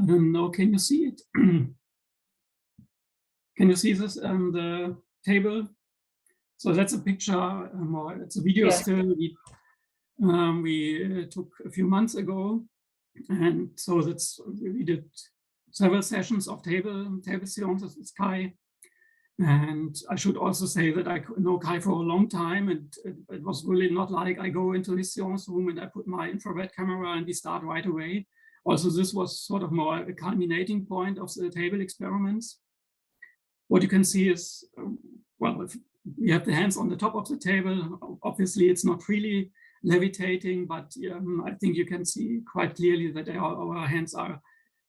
I don't know, can you see it? Can you see this, the table? So that's a picture, or it's a video still we took a few months ago. And so we did several sessions of table seances with Kai. And I should also say that I know Kai for a long time, and it was really not like I go into his seance room and I put my infrared camera and we start right away. Also, this was sort of more a culminating point of the table experiments. What you can see is, well, if we have the hands on the top of the table, obviously it's not really levitating, but I think you can see quite clearly that our hands are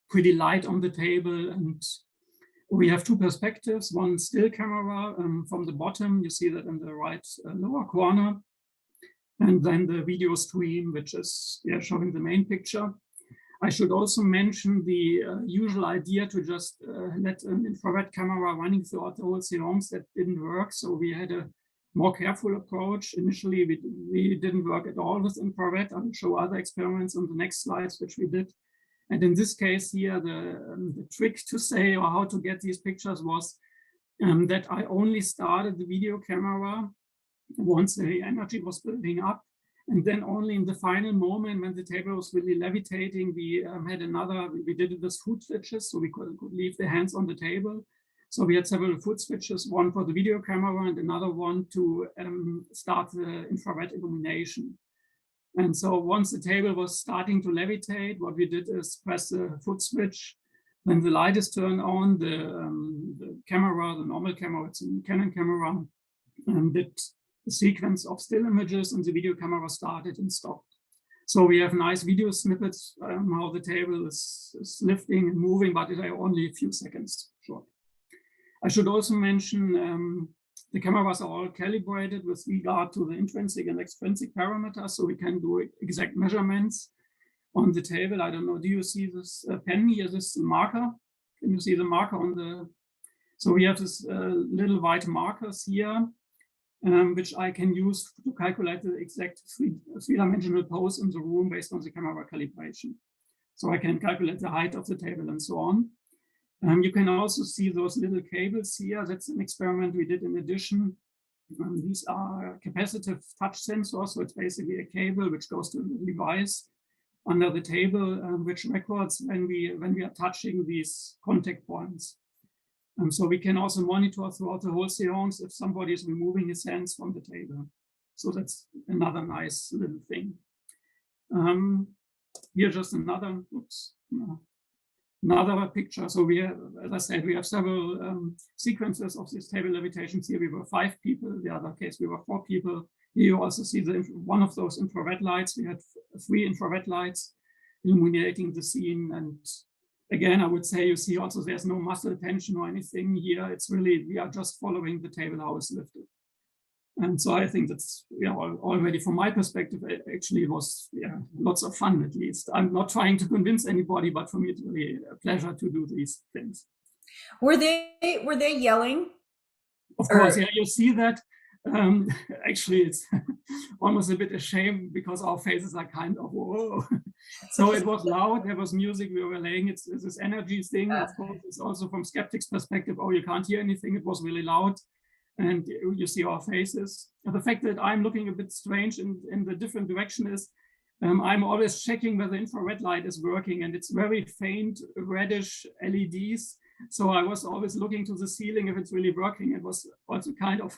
pretty light on the table, and we have two perspectives, one still camera from the bottom, you see that in the right lower corner, and then the video stream, which is showing the main picture. I should also mention the usual idea to just let an infrared camera running throughout the whole seance. That didn't work, so we had a more careful approach. Initially, we didn't work at all with infrared. I will show other experiments on the next slides, which we did. And in this case here, the trick to say or how to get these pictures was that I only started the video camera once the energy was building up. And then only in the final moment when the table was really levitating, we did it with foot switches, so we could leave the hands on the table. So we had several foot switches, one for the video camera and another one to start the infrared illumination. And so once the table was starting to levitate, what we did is press the foot switch. When the light is turned on, the camera, the normal camera, it's a Canon camera, did a sequence of still images, and the video camera started and stopped. So we have nice video snippets how the table is lifting and moving, but it is only a few seconds short. I should also mention the cameras are all calibrated with regard to the intrinsic and extrinsic parameters, so we can do exact measurements on the table. I don't know, do you see this pen here, this marker? Can you see the marker on the... So we have this little white markers here, which I can use to calculate the exact three-dimensional pose in the room based on the camera calibration. So I can calculate the height of the table and so on. You can also see those little cables here. That's an experiment we did in addition. These are capacitive touch sensors. So it's basically a cable which goes to a device under the table, which records when we are touching these contact points. So we can also monitor throughout the whole seance if somebody is removing his hands from the table. So that's another nice little thing. Here just another picture. So we have, as I said, we have several sequences of these table levitations. Here we were 5 people. In the other case, we were 4 people. Here you also see one of those infrared lights. We had 3 infrared lights illuminating the scene. And again, I would say you see also there's no muscle tension or anything here. It's really, we are just following the table how it's lifted. And so I think that's already from my perspective, actually it was lots of fun at least. I'm not trying to convince anybody, but for me it's really a pleasure to do these things. Were they yelling? Of course, yeah, you see that. Actually, it's almost a bit a shame because our faces are kind of, whoa. So it was loud, there was music we were laying. It's this energy thing, of course. It's also from skeptics' perspective, oh, you can't hear anything. It was really loud. And you see our faces. And the fact that I'm looking a bit strange in the different direction is I'm always checking whether infrared light is working, and it's very faint reddish LEDs. So I was always looking to the ceiling if it's really working. It was also kind of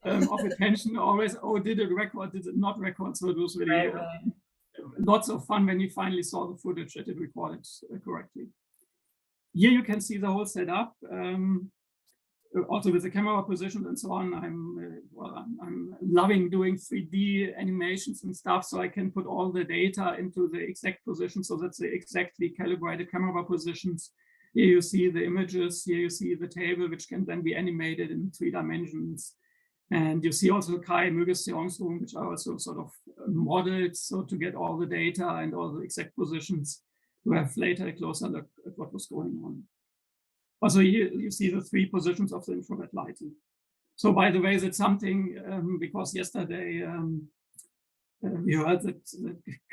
attention always, oh, did it record, did it not record? So it was really lots of fun when you finally saw the footage that it recorded correctly. Here you can see the whole setup. Also with the camera position and so on, I'm loving doing 3D animations and stuff, so I can put all the data into the exact position. So that's the exactly calibrated camera positions. Here you see the images, here you see the table, which can then be animated in 3 dimensions. And you see also Kai Möge's seance room, which I also sort of modeled, so to get all the data and all the exact positions to have later a closer look at what was going on. Also here you see the 3 positions of the infrared lighting. So by the way, that's something, because yesterday we heard that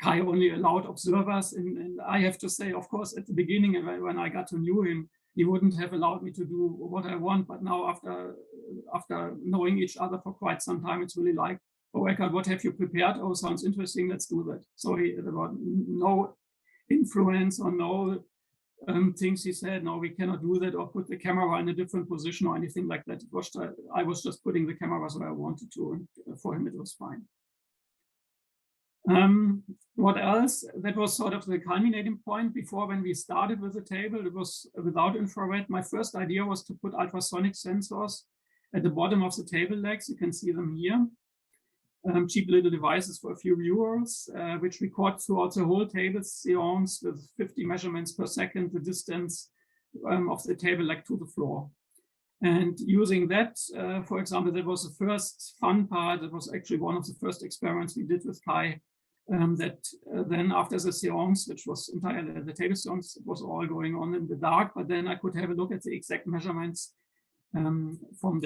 Kai only allowed observers, and I have to say, of course, at the beginning, when I got to know him, he wouldn't have allowed me to do what I want. But now, after knowing each other for quite some time, it's really like, oh, Eckhard, what have you prepared? Oh, sounds interesting. Let's do that. So there was no influence or no things he said, no, we cannot do that, or put the camera in a different position or anything like that. I was just putting the camera where I wanted to, and for him it was fine. What else? That was sort of the culminating point. Before, when we started with the table, it was without infrared. My first idea was to put ultrasonic sensors at the bottom of the table legs. You can see them here. Cheap little devices for a few euros, which record throughout the whole table seance with 50 measurements per second, the distance of the table leg to the floor. And using that, for example, that was the first fun part. It was actually one of the first experiments we did with Kai. Then after the seance, which was entirely the table seance, it was all going on in the dark. But then I could have a look at the exact measurements from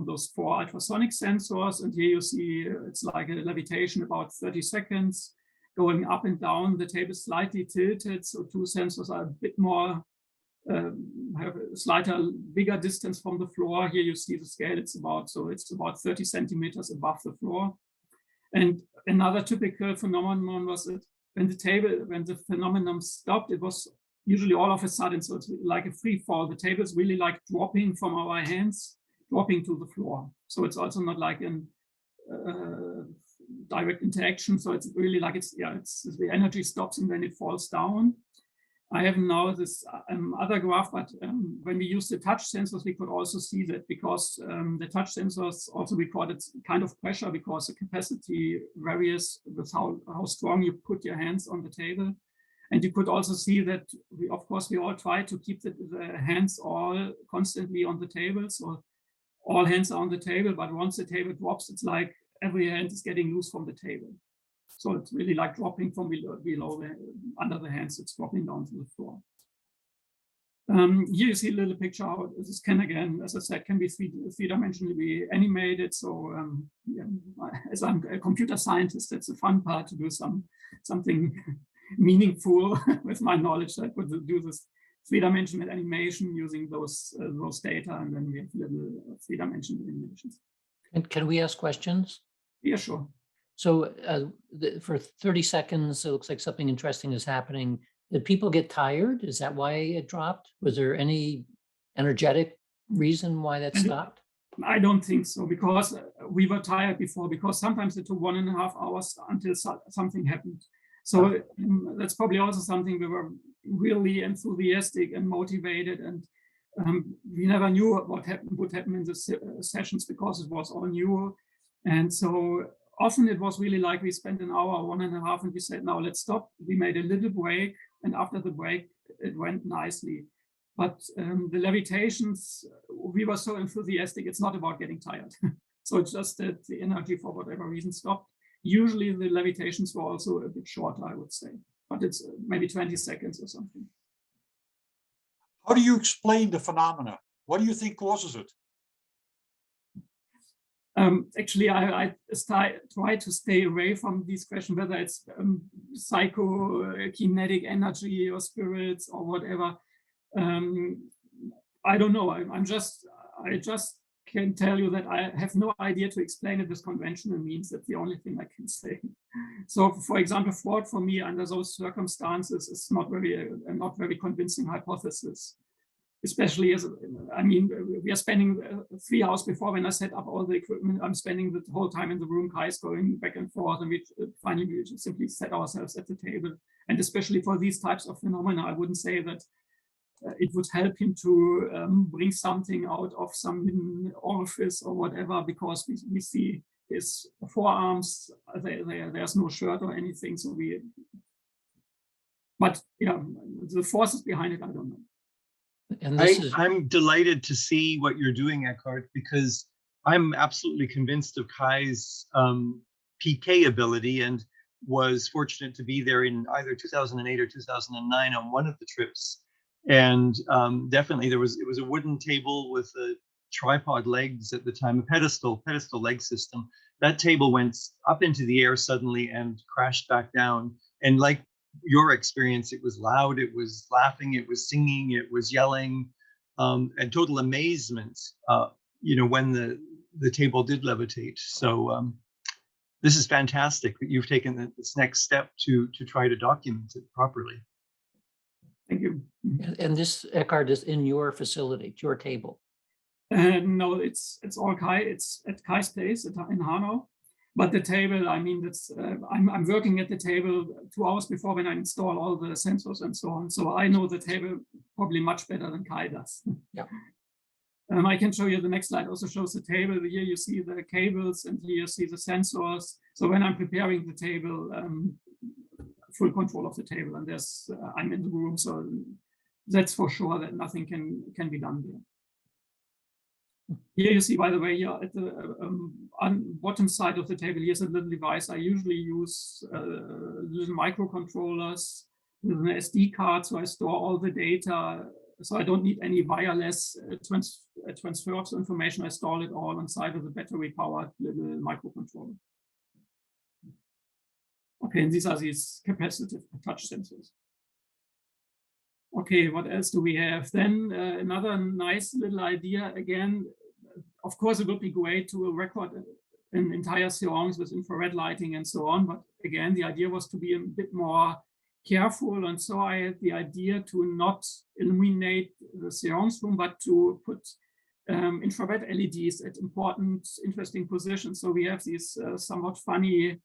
those 4 ultrasonic sensors. And here you see it's like a levitation about 30 seconds, going up and down. The table is slightly tilted, so 2 sensors are a bit more, have a slightly bigger distance from the floor. Here you see the scale, it's about 30 centimeters above the floor. And another typical phenomenon was that when the phenomenon stopped, it was usually all of a sudden, so it's like a free fall. The table is really like dropping from our hands, dropping to the floor. So it's also not like a direct interaction. So it's really like the energy stops and then it falls down. I have now this other graph, but when we use the touch sensors, we could also see that, because the touch sensors also recorded kind of pressure, because the capacity varies with how strong you put your hands on the table. And you could also see that we all try to keep the hands all constantly on the table. So all hands are on the table, but once the table drops, it's like every hand is getting loose from the table. So it's really like dropping from below under the hands, it's dropping down to the floor. Here you see a little picture how this can, again, as I said, can be three-dimensionally animated. So as I'm a computer scientist, that's the fun part, to do something meaningful with my knowledge. I could do this three-dimensional animation using those data, and then we have little three-dimensional animations. And can we ask questions? Yeah, sure. So for 30 seconds, it looks like something interesting is happening. Did people get tired? Is that why it dropped? Was there any energetic reason why that stopped? I don't think so, because we were tired before, because sometimes it took 1.5 hours until something happened. So that's probably also something. We were really enthusiastic and motivated, and we never knew what would happen in the sessions, because it was all new. And so often it was really like we spent an hour, 1.5, and we said, now let's stop. We made a little break, and after the break, it went nicely. But the levitations, we were so enthusiastic, it's not about getting tired. So it's just that the energy, for whatever reason, stopped. Usually the levitations were also a bit shorter, I would say, but it's maybe 20 seconds or something. How do you explain the phenomena? What do you think causes it? Actually, I try to stay away from these questions, whether it's psychokinetic energy or spirits or whatever. I don't know. I just can tell you that I have no idea to explain it with conventional means. That's the only thing I can say. So, for example, fraud for me under those circumstances is not very convincing hypothesis. Especially as, I mean, we are spending 3 hours before, when I set up all the equipment, I'm spending the whole time in the room, Kai's going back and forth, and we finally simply set ourselves at the table. And especially for these types of phenomena, I wouldn't say that it would help him to bring something out of some orifice or whatever, because we see his forearms, there's no shirt or anything. So but yeah, the forces behind it, I don't know. And I'm delighted to see what you're doing, Eckhard, because I'm absolutely convinced of Kai's PK ability, and was fortunate to be there in either 2008 or 2009 on one of the trips. And definitely it was a wooden table with a tripod legs at the time, a pedestal leg system. That table went up into the air suddenly and crashed back down. And like your experience, it was loud, it was laughing, it was singing, it was yelling, and total amazement, when the table did levitate. So this is fantastic that you've taken this next step to try to document it properly. Thank you. And this, Eckhard, is in your facility, it's your table. No, it's all Kai. It's at Kai's place in Hanau. But the table, I mean, that's I'm working at the table 2 hours before when I install all the sensors and so on. So I know the table probably much better than Kai does. Yeah. I can show you the next slide. Also shows the table. Here you see the cables, and here you see the sensors. So when I'm preparing the table, full control of the table, and there's I'm in the room, so that's for sure that nothing can be done there. Here you see, by the way, here at the on bottom side of the table, here's a little device. I usually use little microcontrollers with an SD card, so I store all the data. So I don't need any wireless transfer of information. I store it all inside of the battery-powered little microcontroller. Okay, and these are these capacitive touch sensors. Okay, what else do we have? Then another nice little idea again. Of course, it would be great to record an entire seance with infrared lighting and so on. But again, the idea was to be a bit more careful. And so I had the idea to not illuminate the seance room, but to put infrared LEDs at important, interesting positions. So we have these somewhat funny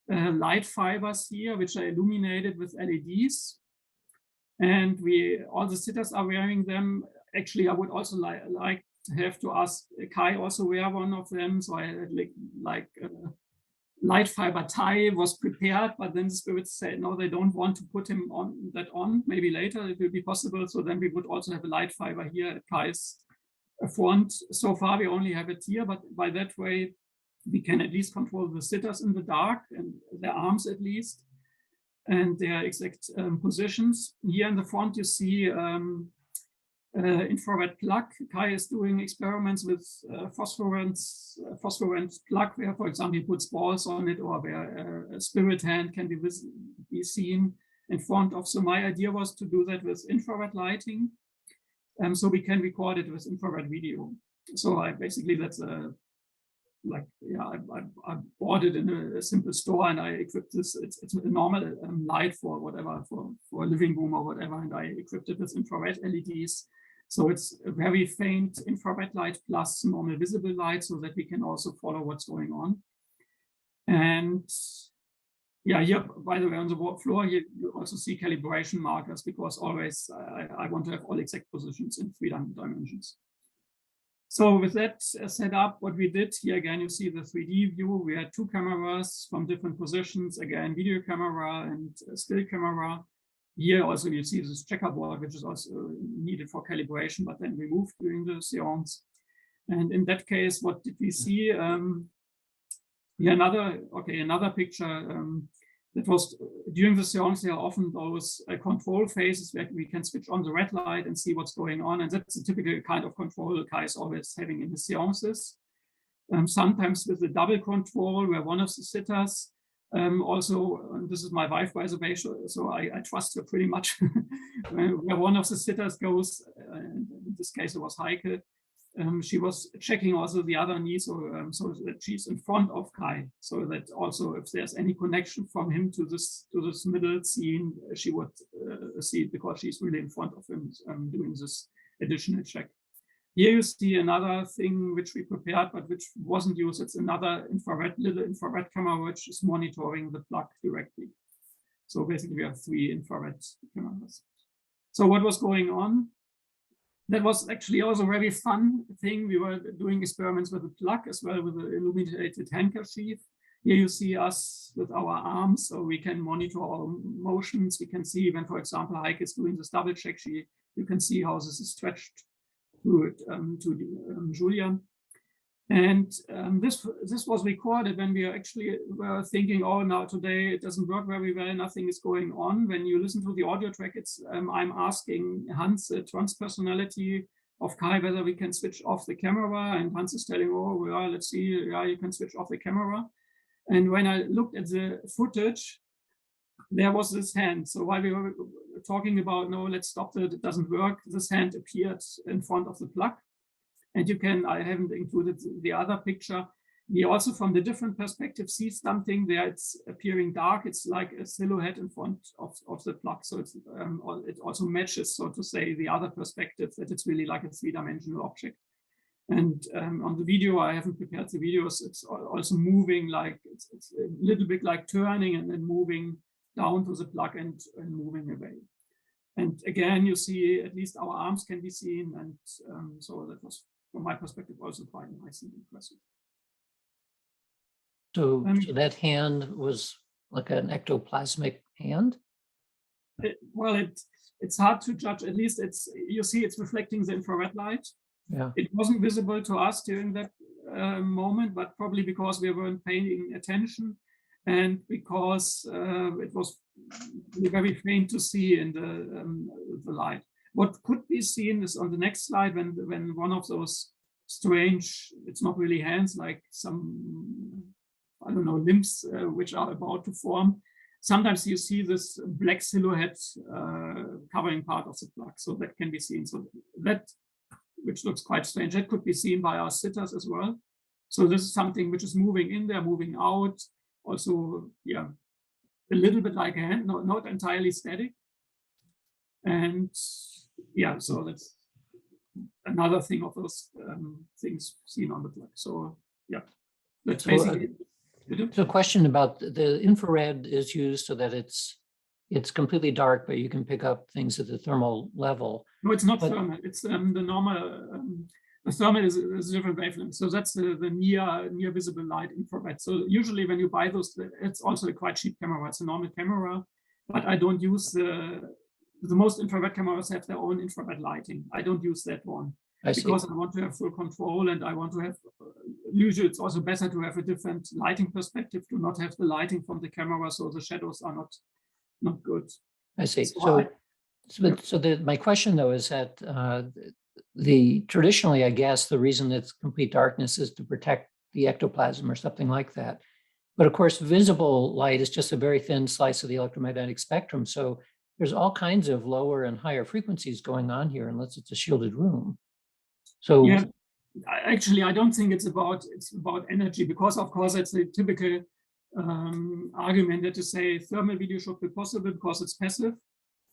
light fibers here, which are illuminated with LEDs. And all the sitters are wearing them. Actually, I would also like to have to ask Kai also wear one of them. So I had like light fiber tie was prepared, but then the spirits said, no, they don't want to put him on. Maybe later it will be possible. So then we would also have a light fiber here at Kai's front. So far, we only have it here, but by that way, we can at least control the sitters in the dark and their arms at least, and their exact positions. Here in the front, you see infrared plug. Kai is doing experiments with phosphorescent plug, where, for example, he puts balls on it, or where a spirit hand can be seen in front of. So my idea was to do that with infrared lighting, so we can record it with infrared video. So I basically, that's I bought it in a simple store, and I equipped this. It's a normal light for whatever, for a living room or whatever, and I equipped it with infrared LEDs. So it's a very faint infrared light plus normal visible light, so that we can also follow what's going on. And yeah, here, by the way, on the floor, here you also see calibration markers, because always I want to have all exact positions in 3 dimensions. So with that set up, what we did here, again, you see the 3D view. We had 2 cameras from different positions, again, video camera and still camera. Here also you see this checkerboard, which is also needed for calibration, but then removed during the seance. And in that case, what did we see? Here another picture. That was during the seance. There are often those control phases where we can switch on the red light and see what's going on. And that's a typical kind of control Kai is always having in his seances. Sometimes with the double control, where one of the sitters also, this is my wife, by the way, so I trust her pretty much. Where one of the sitters goes, in this case it was Heike, she was checking also the other knee, so that she's in front of Kai, so that also if there's any connection from him to this middle scene, she would see it, because she's really in front of him doing this additional check. Here you see another thing which we prepared, but which wasn't used. It's another little infrared camera, which is monitoring the plug directly. So basically, we have 3 infrared cameras. So what was going on? That was actually also a very fun thing. We were doing experiments with the plug as well, with the illuminated handkerchief. Here you see us with our arms, so we can monitor our motions. We can see when, for example, Heike is doing this double check, you can see how this is stretched to Julian. And this was recorded when we actually were thinking, oh, now today it doesn't work very well, nothing is going on. When you listen to the audio track, it's I'm asking Hans, a trans personality, of Kai whether we can switch off the camera, and Hans is telling, oh, yeah, let's see, yeah, you can switch off the camera. And when I looked at the footage, there was this hand. So while we were talking about, no, let's stop it, it doesn't work, this hand appeared in front of the plug. And you can, I haven't included the other picture. We also, from the different perspective, see something there. It's appearing dark. It's like a silhouette in front of the plug. So it's, it also matches, so to say, the other perspective, that it's really like a three-dimensional object. And on the video, I haven't prepared the videos. It's also moving, like it's a little bit like turning and then moving down to the plug and moving away. And again, you see at least our arms can be seen. And so that was, from my perspective, also quite nice and impressive. So that hand was like an ectoplasmic hand? It's hard to judge. At least it's, you see, it's reflecting the infrared light. Yeah. It wasn't visible to us during that moment, but probably because we weren't paying attention, and because it was very faint to see in the light. What could be seen is on the next slide, when one of those strange, it's not really hands, like some, I don't know, limbs which are about to form. Sometimes you see this black silhouette covering part of the plug, so that can be seen. So that, which looks quite strange, that could be seen by our sitters as well. So this is something which is moving in there, moving out. Also, yeah, a little bit like a hand, not entirely static. And yeah, so that's another thing of those things seen on the plug. So yeah, that's basically it. So a question about the infrared is used so that it's completely dark, but you can pick up things at the thermal level. No, it's not thermal. It's the normal. The thermal is a different wavelength. So that's the near visible light infrared. So usually when you buy those, it's also a quite cheap camera. It's a normal camera, but I don't use the most infrared cameras have their own infrared lighting. I don't use that one because I want to have full control, and I want to have, usually it's also better to have a different lighting perspective, to not have the lighting from the camera, so the shadows are not good. I see. So my question though is that traditionally, I guess, the reason it's complete darkness is to protect the ectoplasm or something like that. But of course, visible light is just a very thin slice of the electromagnetic spectrum. So there's all kinds of lower and higher frequencies going on here, unless it's a shielded room. So yeah, actually, I don't think it's about energy, because of course it's a typical argument that to say thermal video should be possible because it's passive,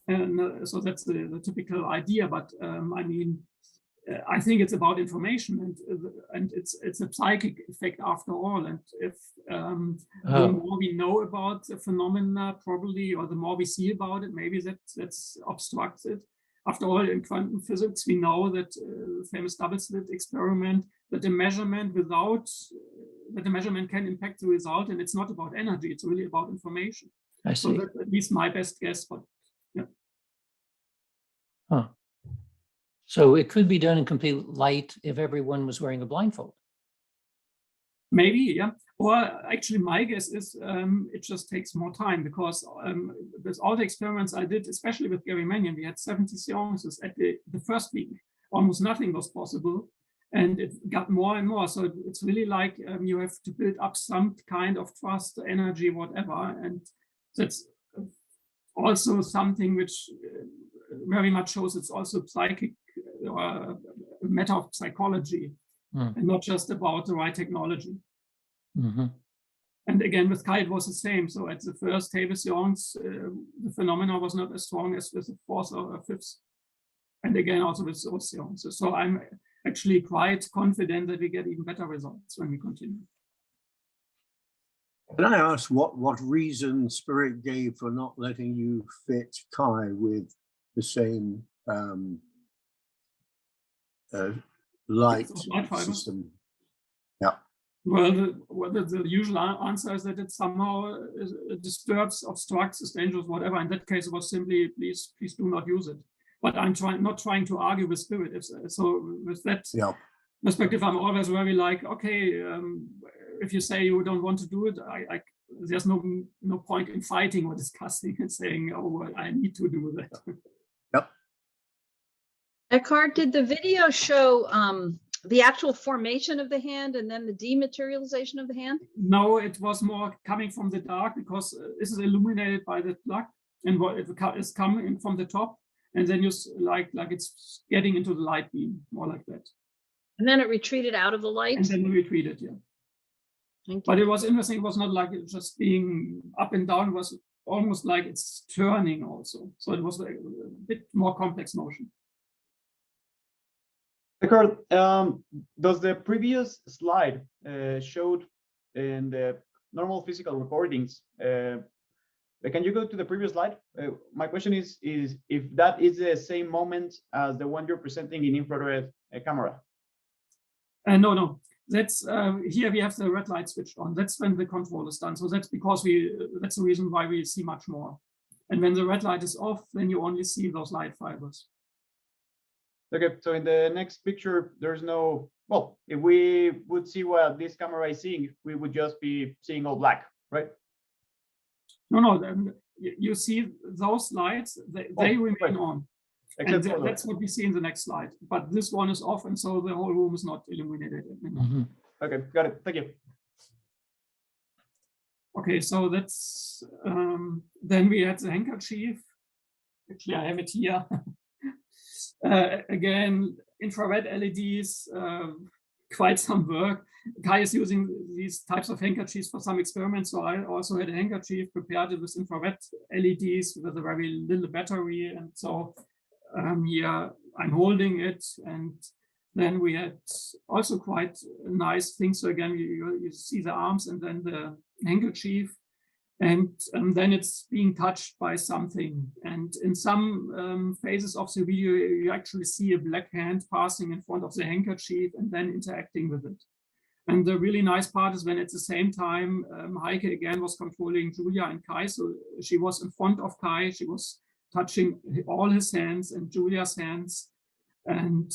and so that's the typical idea. But I mean, I think it's about information, and it's a psychic effect after all. And if the more we know about the phenomena, probably, or the more we see about it, maybe that's obstructs it. After all, in quantum physics, we know that the famous double slit experiment, that the measurement can impact the result, and it's not about energy, it's really about information. I see. So that's at least my best guess, but yeah. Huh. So it could be done in complete light if everyone was wearing a blindfold. Maybe, yeah. Or actually, my guess is it just takes more time, because with all the experiments I did, especially with Gary Mannion, we had 70 seances at the first week. Almost nothing was possible, and it got more and more. So it's really like you have to build up some kind of trust, energy, whatever. And that's also something which very much shows it's also psychic, or a matter of psychology, and not just about the right technology. Mm-hmm. And again, with Kai, it was the same. So at the first table seance, the phenomena was not as strong as with the fourth or fifth. And again, also with those seances. So I'm actually quite confident that we get even better results when we continue. Can I ask what reason Spirit gave for not letting you fit Kai with the same light system? Yeah. Well, the usual answer is that it somehow disturbs, obstructs, is dangerous, whatever. In that case, it was simply, please do not use it. But I'm not trying to argue with Spirit. So with that perspective, I'm always very like, okay, if you say you don't want to do it, there's no point in fighting or discussing and saying, oh, well, I need to do that. Yep. Eckhard, did the video show the actual formation of the hand and then the dematerialization of the hand? No, it was more coming from the dark because this is illuminated by the plug, and what it is coming from the top, and then you like it's getting into the light beam, more like that. And then it retreated out of the light? And then we retreated, yeah. Thank you. But it was interesting. It was not like it just being up and down. It was almost like it's turning also. So it was a bit more complex motion. Eckhard, does the previous slide showed in the normal physical recordings? Can you go to the previous slide? My question is if that is the same moment as the one you're presenting in infrared camera? No. That's here we have the red light switched on. That's when the control is done. So that's because that's the reason why we see much more. And when the red light is off, then you only see those light fibers. Okay, so in the next picture, there's no, well, if we would see what this camera is seeing, we would just be seeing all black, right? No, you see those lights, they remain right. on. Except And for that's what we see in the next slide. But this one is off, and so the whole room is not illuminated anymore. Mhm. Okay, got it. Thank you. Okay, so that's then we had the handkerchief. Actually, I have it here. Again, infrared LEDs, quite some work. Kai is using these types of handkerchiefs for some experiments. So I also had a handkerchief prepared with infrared LEDs with a very little battery. And so here I'm holding it. And then we had also quite nice things. So again, you see the arms and then the handkerchief. And then it's being touched by something. And in some phases of the video, you actually see a black hand passing in front of the handkerchief and then interacting with it. And the really nice part is when at the same time, Heike again was controlling Julia and Kai. So she was in front of Kai. She was touching all his hands and Julia's hands. And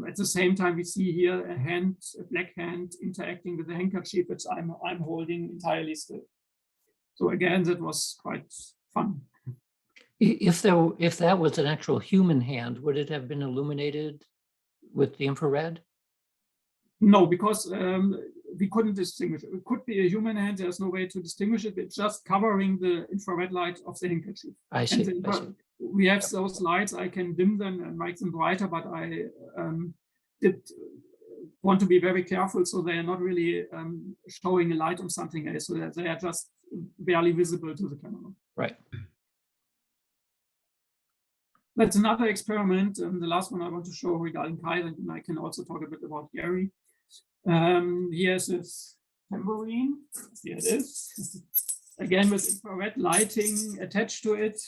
at the same time, we see here a black hand interacting with the handkerchief, which I'm holding entirely still. So again, that was quite fun. If that was an actual human hand, would it have been illuminated with the infrared? No, because we couldn't distinguish it. It could be a human hand. There's no way to distinguish it. It's just covering the infrared light of the handkerchief. I see. We have those lights. I can dim them and make them brighter, but I did want to be very careful, so they are not really showing a light on something else. So they are just barely visible to the camera. Right. That's another experiment. The last one I want to show regarding Kai, and I can also talk a bit about Gary. Here's this tambourine. Here it is. Again, with infrared lighting attached to it.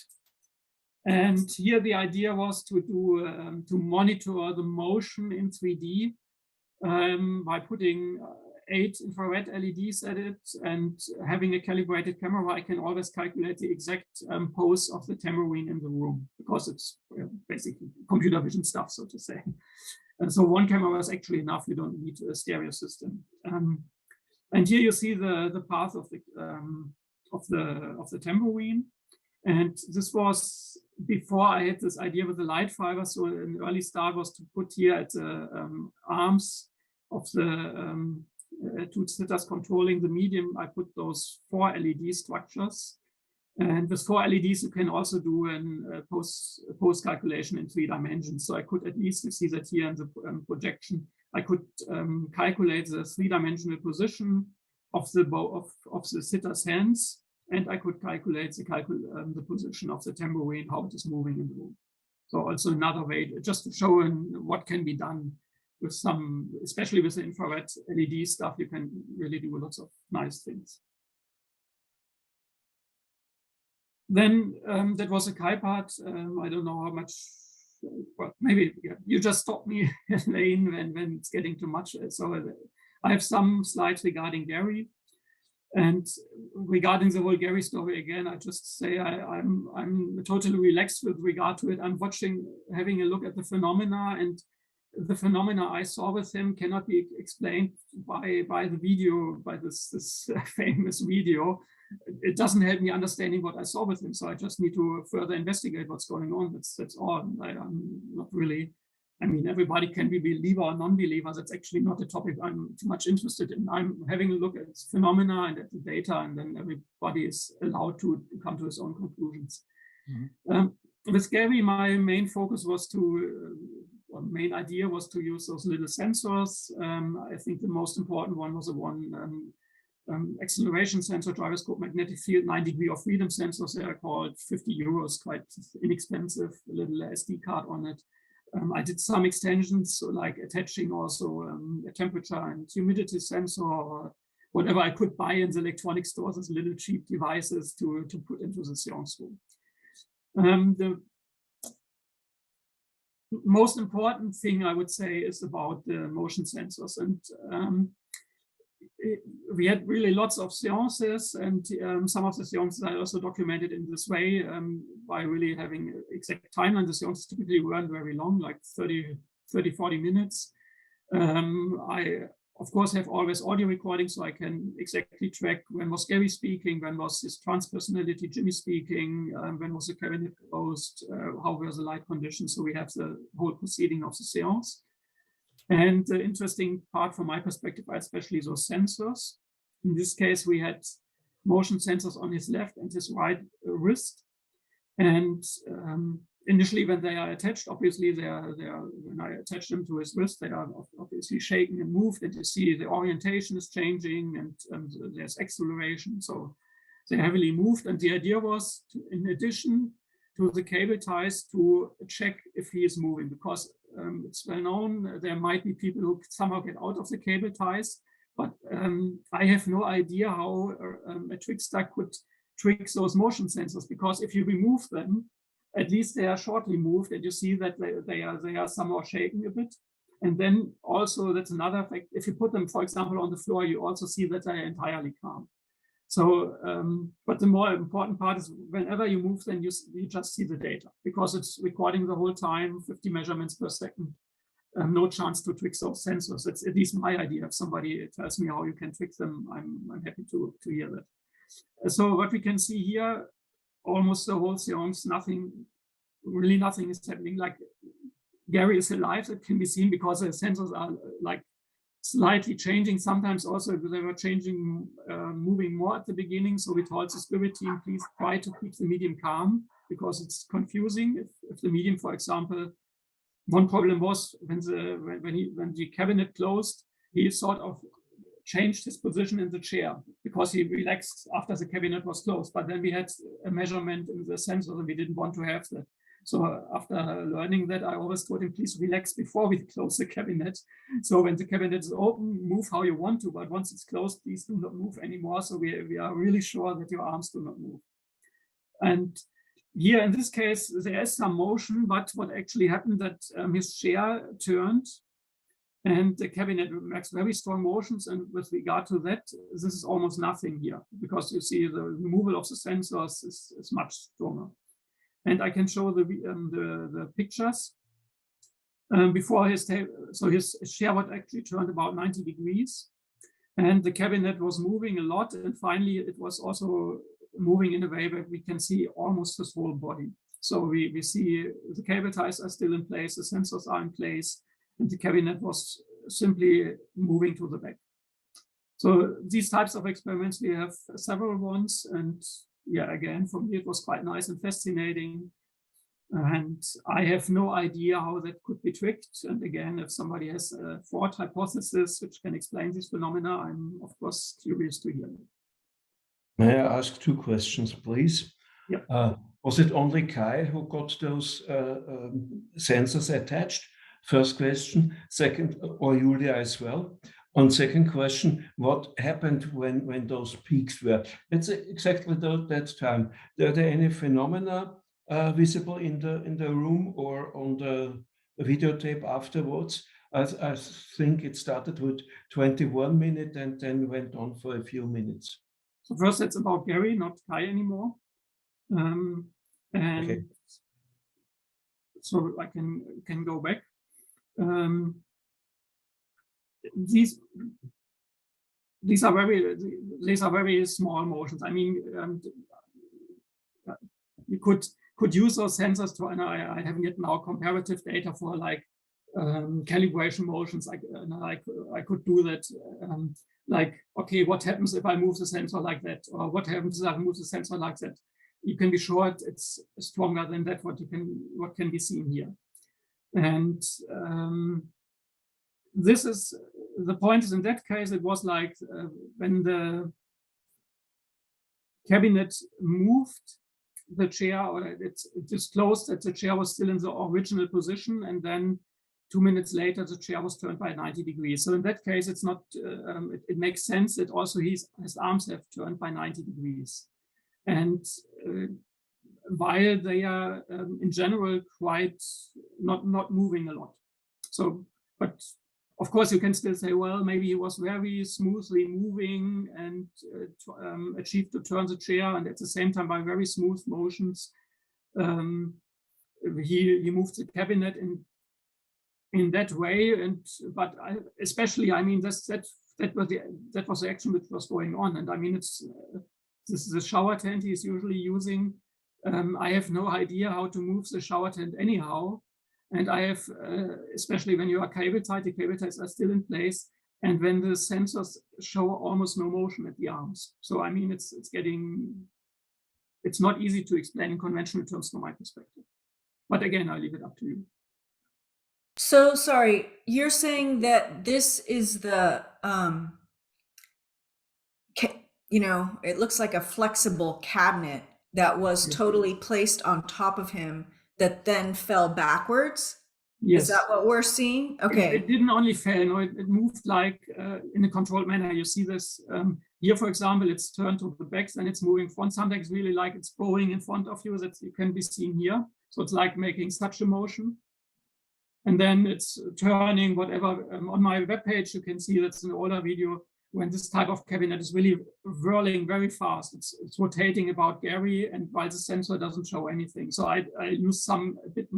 And here the idea was to do to monitor the motion in 3D by putting 8 infrared LEDs at it, and having a calibrated camera, I can always calculate the exact pose of the tambourine in the room, because it's basically computer vision stuff, so to say. And so one camera is actually enough. You don't need a stereo system. And here you see the path of the tambourine. And this was before I had this idea with the light fiber. So an early start was to put here at the arms of the two sitters controlling the medium. I put those 4 LED structures. And with 4 LEDs, you can also do a post calculation in 3 dimensions. So I could at least, you see that here in the projection, I could calculate the 3-dimensional position of the sitter's hands. And I could calculate the position of the tambourine, how it is moving in the room. So also another way, just to show what can be done with some, especially with the infrared LED stuff, you can really do lots of nice things. Then that was a Kai part. I don't know how much, well, maybe you just stop me, Elaine, when it's getting too much. So I have some slides regarding Gary. And regarding the whole Gary story, again, I just say I'm totally relaxed with regard to it. I'm having a look at the phenomena, and the phenomena I saw with him cannot be explained by the video, by this famous video. It doesn't help me understanding what I saw with him. So I just need to further investigate what's going on. That's all. I'm not really I mean, everybody can be believer or non-believer. That's actually not a topic I'm too much interested in. I'm having a look at phenomena and at the data, and then everybody is allowed to come to his own conclusions. With Gary, my main focus was main idea was to use those little sensors. I think the most important one was the one acceleration sensor, gyroscope, magnetic field, 9-degree of freedom sensors. They are called €50, quite inexpensive, a little SD card on it. I did some extensions, so like attaching also a temperature and humidity sensor, or whatever I could buy in the electronic stores as little cheap devices to put into the seance room. The most important thing I would say is about the motion sensors. And we had really lots of seances, and some of the seances I also documented in this way by really having exact timeline. The seances typically weren't very long, like 30, 40 minutes. I, of course, have always audio recording, so I can exactly track when was Gary speaking, when was his trans personality Jimmy speaking, when was the cabinet closed, how were the light conditions. So we have the whole proceeding of the seance. And the interesting part from my perspective are especially those sensors. In this case, we had motion sensors on his left and his right wrist. And initially, when they are attached, obviously, when I attach them to his wrist, they are obviously shaken and moved, and you see the orientation is changing, and there's acceleration. So they're heavily moved. And the idea was, in addition to the cable ties, to check if he is moving, because it's well known there might be people who somehow get out of the cable ties, but I have no idea how a trickster could trick those motion sensors, because if you remove them, at least they are shortly moved, and you see that they are somehow shaking a bit. And then also, that's another fact, if you put them, for example, on the floor, you also see that they are entirely calm. So, but the more important part is whenever you move, then you just see the data, because it's recording the whole time, 50 measurements per second. No chance to trick those sensors. That's at least my idea. If somebody tells me how you can trick them, I'm happy to hear that. So what we can see here, almost the whole seance, really nothing is happening. Like Gary is alive, it can be seen because the sensors are like slightly changing. Sometimes also they were changing, moving more at the beginning. So we told the spirit team, please try to keep the medium calm, because it's confusing. If the medium, for example, one problem was when the cabinet closed, he sort of changed his position in the chair because he relaxed after the cabinet was closed. But then we had a measurement in the sensor, and we didn't want to have that. So after learning that, I always told him, please relax before we close the cabinet. So when the cabinet is open, move how you want to, but once it's closed, please do not move anymore. So we are really sure that your arms do not move. And here in this case, there is some motion, but what actually happened that his chair turned and the cabinet makes very strong motions. And with regard to that, this is almost nothing here, because you see the removal of the sensors is much stronger. And I can show the pictures. Before his table, so his chair was actually turned about 90 degrees, and the cabinet was moving a lot. And finally, it was also moving in a way that we can see almost his whole body. So we see the cable ties are still in place, the sensors are in place, and the cabinet was simply moving to the back. So these types of experiments, we have several ones, and yeah, again, for me, it was quite nice and fascinating. And I have no idea how that could be tricked. And again, if somebody has a thought hypothesis which can explain these phenomena, I'm of course curious to hear it. May I ask two questions, please? Yeah. Was it only Kai who got those sensors attached? First question. Second, or Julia as well. On second question, what happened when those peaks were? It's exactly that time. Are there any phenomena visible in the room or on the videotape afterwards? I think it started with 21 minutes and then went on for a few minutes. So first, it's about Gary, not Kai anymore. And okay. So I can go back. These are very small motions. I mean, you could use those sensors to, and I haven't yet now comparative data for like calibration motions. I could do that. Like, okay, what happens if I move the sensor like that? Or what happens if I move the sensor like that? You can be sure it's stronger than that, what can be seen here. And this is, the point is, in that case, it was like when the cabinet moved the chair, or it disclosed that the chair was still in the original position, and then 2 minutes later the chair was turned by 90 degrees. So in that case, it's not, it makes sense that also his arms have turned by 90 degrees. And while they are in general quite not moving a lot. So, but of course you can still say, well, maybe he was very smoothly moving and achieved to turn the chair, and at the same time by very smooth motions he moved the cabinet in that way. And but especially, I mean, that was the action which was going on. And I mean, it's this is the shower tent he is usually using. I have no idea how to move the shower tent anyhow. And I have, especially when you are cable tied, the cable ties are still in place. And when the sensors show almost no motion at the arms. So, I mean, it's not easy to explain in conventional terms from my perspective. But again, I leave it up to you. So sorry, you're saying that this is the, it looks like a flexible cabinet that was totally placed on top of him that then fell backwards? Yes. Is that what we're seeing? Okay. It didn't only fall, no, it moved like in a controlled manner. You see this here, for example, it's turned to the back and it's moving front. Sometimes really like it's bowing in front of you, that you can be seen here. So it's like making such a motion. And then it's turning whatever. On my webpage, you can see that's an older video when this type of cabinet is really whirling very fast. It's rotating about Gary, and while the sensor doesn't show anything. So I use a bit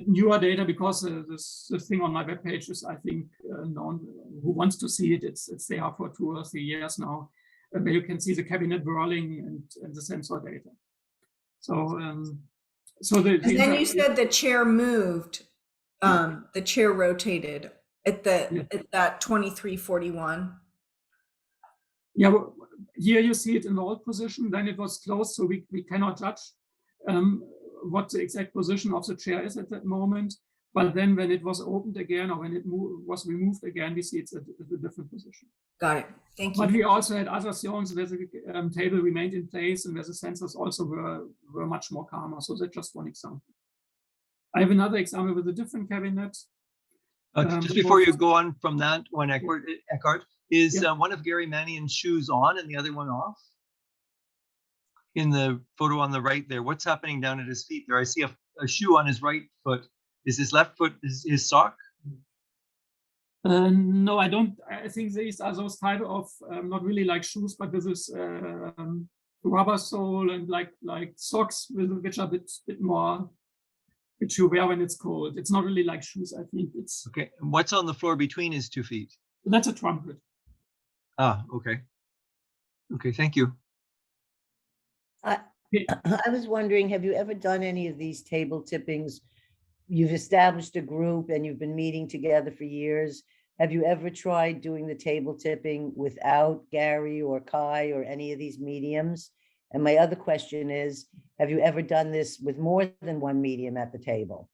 newer data, because this thing on my webpage is, I think, known. Who wants to see it? It's there for 2 or 3 years now, where you can see the cabinet whirling and the sensor data. So and then you said the chair moved, the chair rotated at that 2341. Yeah, well, here you see it in the old position. Then it was closed, so we cannot judge what the exact position of the chair is at that moment. But then when it was opened again, or when it was removed again, we see it's a different position. Got it. Thank you. But we also had other zones where the table remained in place and where the sensors also were much more calmer. So that's just one example. I have another example with a different cabinet. Just before you go on from that one, Eckhard, is one of Gary Mannion's shoes on and the other one off? In the photo on the right there, what's happening down at his feet there? I see a shoe on his right foot. Is his left foot his sock? No, I don't. I think these are those type of, not really like shoes, but this is rubber sole and like socks, which are a bit more, which you wear when it's cold. It's not really like shoes, I think. It's okay. And what's on the floor between his 2 feet? That's a trumpet. Ah, okay. Okay, thank you. I was wondering, have you ever done any of these table tippings? You've established a group and you've been meeting together for years. Have you ever tried doing the table tipping without Gary or Kai or any of these mediums? And my other question is, have you ever done this with more than one medium at the table?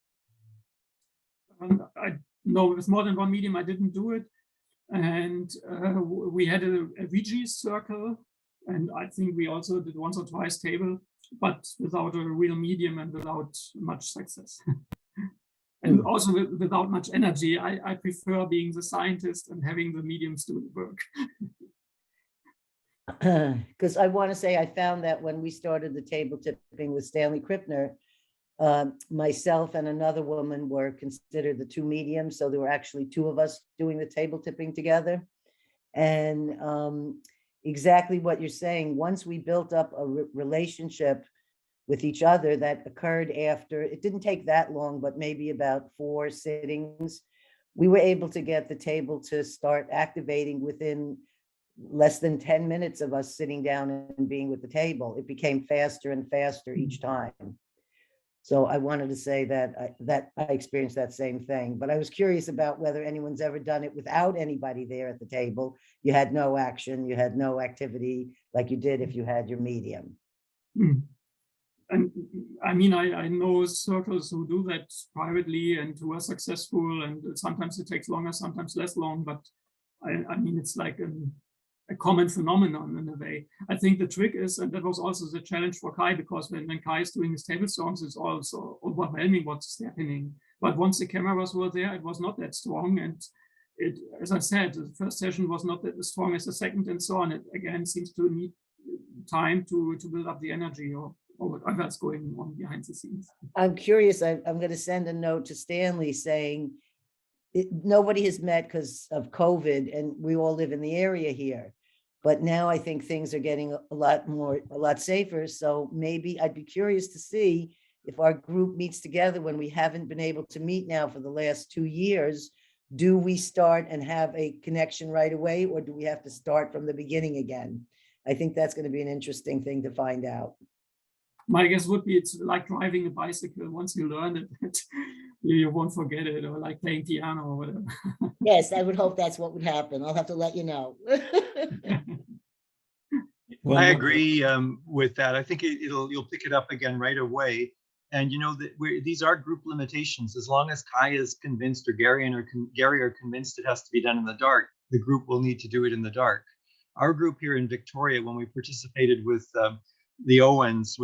No, with more than one medium, I didn't do it. And we had a VG circle, and I think we also did once or twice table, but without a real medium and without much success. And also without much energy. I prefer being the scientist and having the mediums do the work. Because I want to say, I found that when we started the table tipping with Stanley Krippner, myself and another woman were considered the 2 mediums. So there were actually 2 of us doing the table tipping together. And exactly what you're saying, once we built up a relationship with each other that occurred after, it didn't take that long, but maybe about 4 sittings, we were able to get the table to start activating within less than 10 minutes of us sitting down and being with the table. It became faster and faster each time. So I wanted to say that I experienced that same thing, but I was curious about whether anyone's ever done it without anybody there at the table. You had no action, you had no activity like you did if you had your medium. And I mean, I know circles who do that privately and who are successful, and sometimes it takes longer, sometimes less long, but I mean, it's like a common phenomenon in a way. I think the trick is, and that was also the challenge for Kai, because when Kai is doing his table songs, it's also overwhelming what's happening. But once the cameras were there, it was not that strong. And it, as I said, the first session was not that strong as the second, and so on. It again seems to need time to build up the energy or whatever's going on behind the scenes. I'm curious, I'm going to send a note to Stanley saying, nobody has met because of COVID, and we all live in the area here. But now I think things are getting a lot safer. So maybe I'd be curious to see if our group meets together when we haven't been able to meet now for the last 2 years. Do we start and have a connection right away, or do we have to start from the beginning again? I think that's going to be an interesting thing to find out. My guess would be it's like driving a bicycle. Once you learn it, you won't forget it, or like playing piano or whatever. Yes, I would hope that's what would happen. I'll have to let you know. I agree with that. I think you'll pick it up again right away. And you know that these are group limitations. As long as Kai is convinced, or Gary are convinced it has to be done in the dark, the group will need to do it in the dark. Our group here in Victoria, when we participated with the Owens,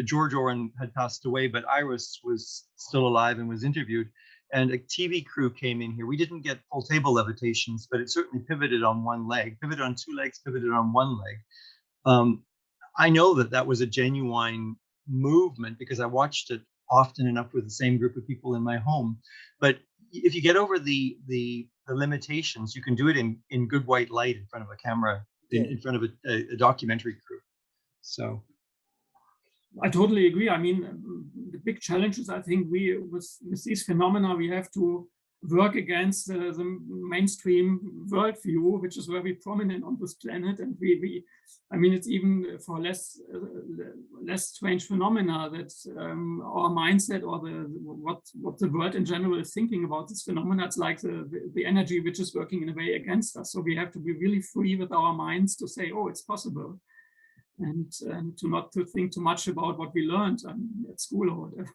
George Owen had passed away, but Iris was still alive and was interviewed, and a TV crew came in here. We didn't get full table levitations, but it certainly pivoted on one leg, pivoted on 2 legs, pivoted on 1 leg. I know that was a genuine movement because I watched it often enough with the same group of people in my home. But if you get over the limitations, you can do it in good white light in front of a camera, in front of a documentary crew. So I totally agree. I mean, the big challenge is, I think, with these phenomena, we have to work against the mainstream worldview, which is very prominent on this planet. And I mean, it's even for less strange phenomena that our mindset, or what the world in general is thinking about this phenomena, it's like the energy which is working in a way against us. So we have to be really free with our minds to say, oh, it's possible. And to not to think too much about what we learned at school or whatever.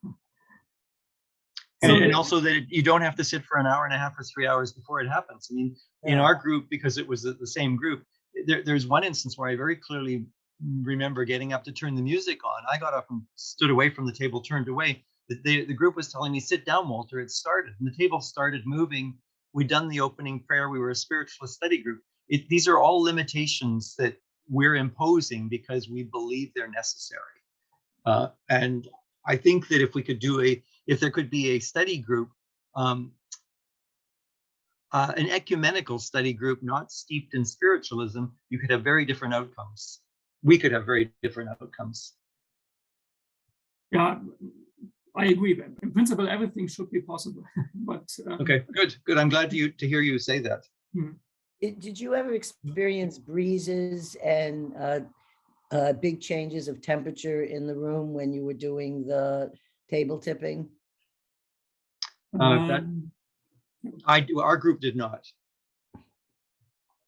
And also that you don't have to sit for an hour and a half or 3 hours before it happens. I mean, in our group, because it was the same group, there's one instance where I very clearly remember getting up to turn the music on. I got up and stood away from the table, turned away. The group was telling me, sit down, Walter, it started. And the table started moving. We'd done the opening prayer. We were a spiritualist study group. These are all limitations that we're imposing because we believe they're necessary. And I think that if there could be a study group, an ecumenical study group, not steeped in spiritualism, you could have very different outcomes. We could have very different outcomes. Yeah, I agree. In principle, everything should be possible. But okay, good. I'm glad to hear you say that. Did you ever experience breezes and big changes of temperature in the room when you were doing the table tipping? Our group did not.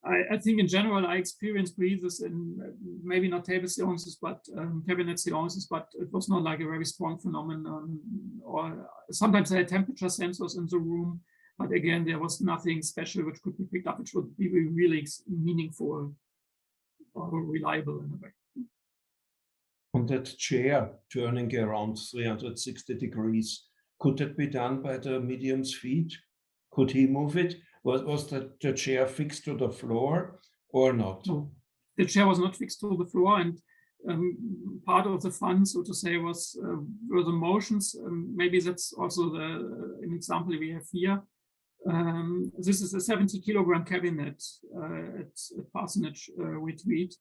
I think in general, I experienced breezes in maybe not table seances, but cabinet seances, but it was not like a very strong phenomenon. Or sometimes I had temperature sensors in the room, but again, there was nothing special which could be picked up, which would be really meaningful or reliable in a way. On that chair turning around 360 degrees, could that be done by the medium's feet? Could he move it? Was the chair fixed to the floor or not? No, the chair was not fixed to the floor, and part of the fun, so to say, were the motions. Maybe that's also an example we have here. This is a 70-kilogram cabinet at Parsonage Retreat,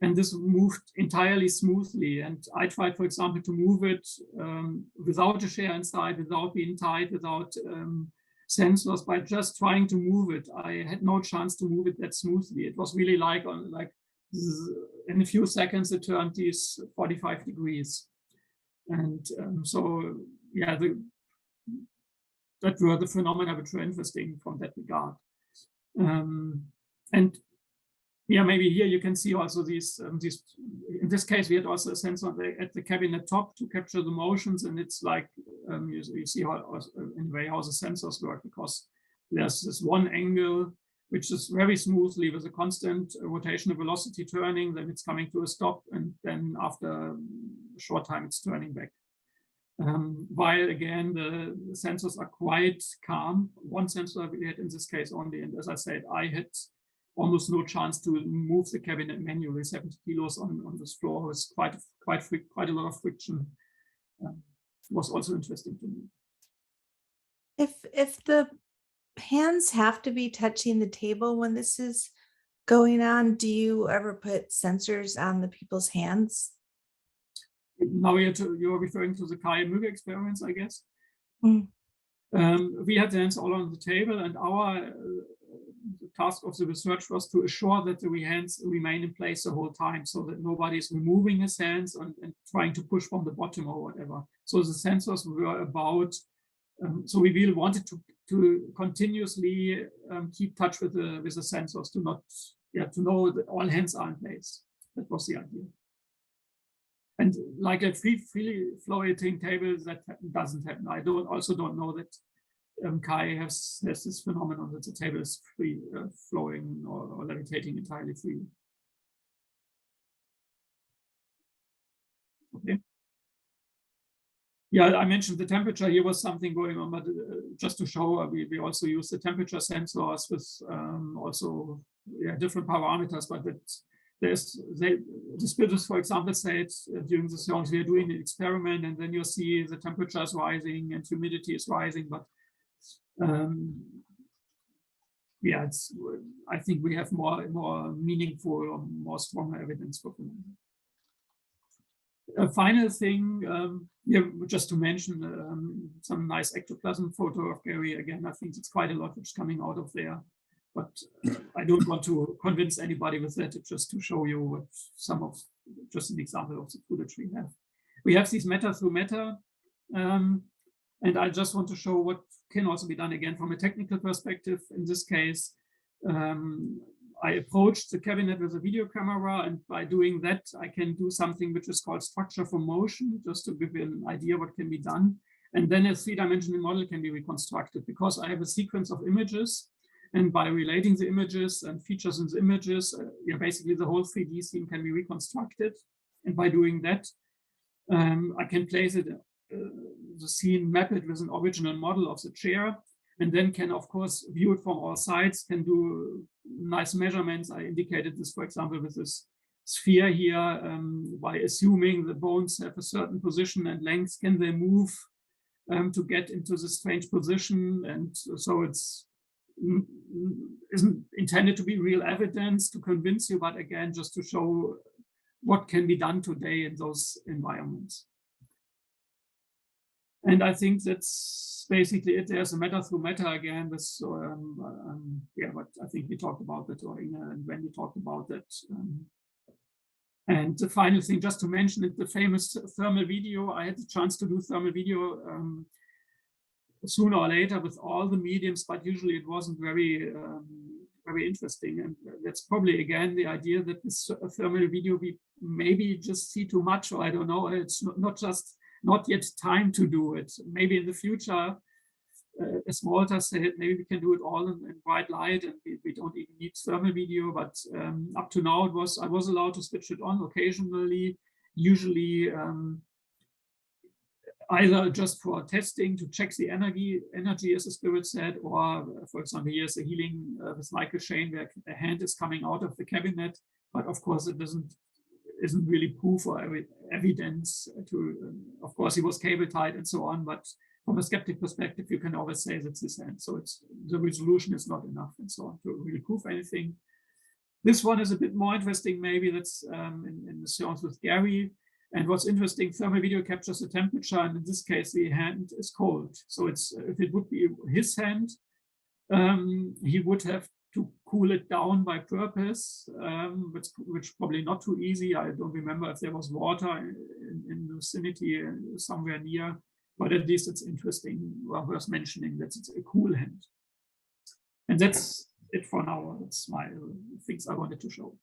and this moved entirely smoothly. And I tried, for example, to move it without a chair inside, without being tied, without sensors, by just trying to move it. I had no chance to move it that smoothly. It was really like in a few seconds it turned these 45 degrees. And so, yeah, that were the phenomena which were interesting from that regard. And yeah, maybe here you can see also these, in this case, we had also a sensor at the cabinet top to capture the motions. And it's like, you see how, in a way, how the sensors work, because there's this one angle, which is very smoothly with a constant rotational velocity turning, then it's coming to a stop. And then after a short time, it's turning back. While again, the sensors are quite calm. One sensor we had in this case only, and as I said, I had almost no chance to move the cabinet manually. 70 kilos on this floor was quite a lot of friction. Was also interesting to me. If the hands have to be touching the table when this is going on, do you ever put sensors on the people's hands? Now you're referring to the Kai Mügge experiments, I guess. Mm. We had the hands all on the table, and our task of the research was to assure that the hands remain in place the whole time, so that nobody is removing his hands and trying to push from the bottom or whatever. So the sensors were about, so we really wanted to continuously keep touch with the sensors, to know that all hands are in place. That was the idea. And like a freely floating table, that doesn't happen. I also don't know that Kai has this phenomenon that the table is free, flowing or levitating entirely free. Okay. Yeah, I mentioned the temperature. Here was something going on, but just to show, we also use the temperature sensors with also different parameters, but that the spiritist, for example, said during the songs, we are doing an experiment, and then you see the temperature is rising and humidity is rising, but yeah, I think we have more meaningful or more stronger evidence for phenomena. A final thing, just to mention some nice ectoplasm photo of Gary. Again, I think it's quite a lot which is coming out of there, but I don't want to convince anybody with that. It's just to show you what just an example of the footage we have. We have these meta through meta, and I just want to show what can also be done again from a technical perspective. In this case, I approached the cabinet with a video camera, and by doing that, I can do something which is called structure for motion, just to give you an idea what can be done. And then a three-dimensional model can be reconstructed, because I have a sequence of images, and by relating the images and features in the images, basically the whole 3D scene can be reconstructed. And by doing that, I can place it, the scene, map it with an original model of the chair, and then can, of course, view it from all sides, can do nice measurements. I indicated this, for example, with this sphere here, by assuming the bones have a certain position and length, can they move to get into this strange position? And so isn't intended to be real evidence to convince you, but again, just to show what can be done today in those environments. And I think that's basically it. There's a meta through meta again. But I think we talked about that, or Inga and Wendy talked about that. And the final thing, just to mention it, the famous thermal video. I had the chance to do thermal video sooner or later with all the mediums, but usually it wasn't very interesting. And that's probably again the idea that this thermal video we maybe just see too much, or I don't know. It's not yet time to do it. Maybe in the future, as Walter said, maybe we can do it all in bright light, and we don't even need thermal video. But up to now, I was allowed to switch it on occasionally, usually either just for testing to check the energy, as the spirit said, or for example, here's a healing with Michael Shane, where a hand is coming out of the cabinet, but of course it isn't really proof or evidence to, of course he was cable tied and so on, but from a skeptic perspective, you can always say that's his hand. So the resolution is not enough and so on to really prove anything. This one is a bit more interesting, maybe that's in the seance with Gary. And what's interesting, thermal video captures the temperature, and in this case, the hand is cold. So if it would be his hand, he would have to cool it down by purpose, which probably not too easy. I don't remember if there was water in the vicinity somewhere near, but at least it's interesting, worth mentioning that it's a cool hand. And that's it for now. That's my things I wanted to show.